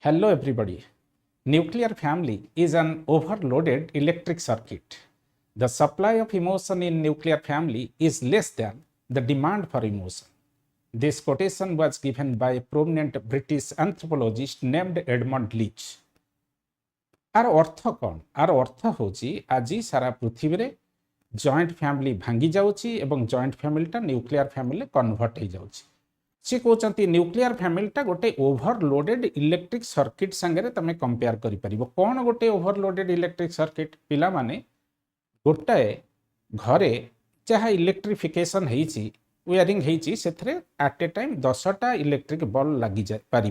Hello everybody. Nuclear family is an overloaded electric circuit. The supply of emotion in nuclear family is less than the demand for emotion. This quotation was given by a prominent British anthropologist named Edmund Leach. आर अर्थ कौन? आर अर्थ होची आज सारा पृथ्वी रे joint family भांगी जाउची एवं जॉइंट फैमिलीटा न्यूक्लियर फैमिली कन्वर्ट हो जाउची। सी कहते न्यूक्लियर फैमिलीटा गोटे ओभरलोडेड इलेक्ट्रिक सर्किट सांगे तुम कंपेयर कर कौन गोटे ओभरलोडेड इलेक्ट्रिक सर्किट पिला माने गोटाए घरे जहाँ इलेक्ट्रिफिकेशन होती वेयरिंग होती से एट ए टाइम 10टा इलेक्ट्रिक बल्ब लगी जाए पार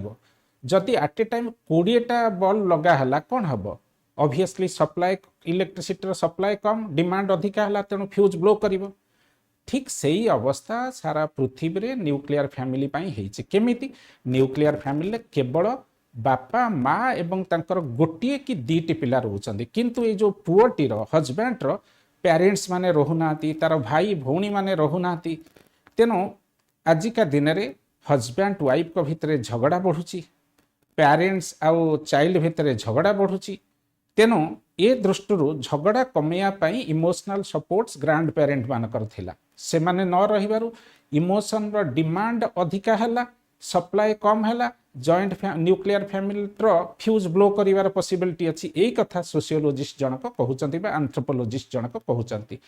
जदि एट ए टाइम 20टा बल्ब लगा है कौन हम ऑब्वियसली सप्लाई इलेक्ट्रिसिटी सप्लाई कम डिमांड अधिका है तेणु फ्यूज ब्लो कर ठीक सही अवस्था सारा पृथ्वी रे न्यूक्लियर फैमिली होती केमिति न्यूक्लियर फैमिली केवल बापा माँ एवं तांकर गोटे कि दीटी पिला रोचंदी किंतु ये जो पुअटीर हजबैंड पेरेंट्स माने रहूना तार भाई भौणी माने रहूना तेणु आजिका दिन में हजबैंड वाइफ को भितर झगड़ा बढ़ुची पेरेंट्स आउ चाइल्ड भितर झगड़ा बढ़ुची तेणु ए दृष्टि झगड़ा कमेवाई इमोशनल सपोर्ट्स ग्रांड पेरेंट मानकर थिला से माने न रहिबारु इमोशन रो डिमांड अधिका हैला सप्लाई कम हैला जॉइंट न्यूक्लियर फैमिली रो फ्यूज ब्लो करिवार पॉसिबिलिटी अछि एई कथा सोशियोलॉजिस्ट जनक कहउचंती बा एंथ्रोपोलॉजिस्ट जनक कहउचंती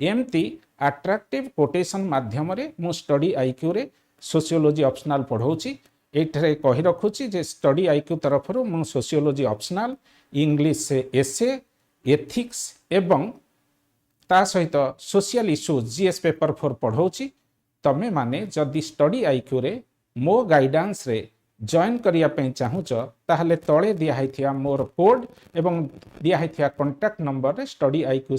एमती अट्रैक्टिव कोटेशन माध्यम रे मु स्टडी आईक्यू रे सोशियोलॉजी ऑप्शनल पढौची एठरे कहि रखुची जे स्टडी आईक्यू तरफरु मु सोशियोलॉजी ऑप्शनल इंग्लिश से एसे एथिक्स एवं ता सहित सोशल इश्यूज जीएस पेपर 4 पढ़ाऊँगी तमें माने जदि स्टडी आईक्यू रे मो गाइडेंस रे जॉइन करने चाहूच ताहले तले दिया मोर कोड एवं दिया कांटेक्ट नंबर रे स्टडी आईक्यू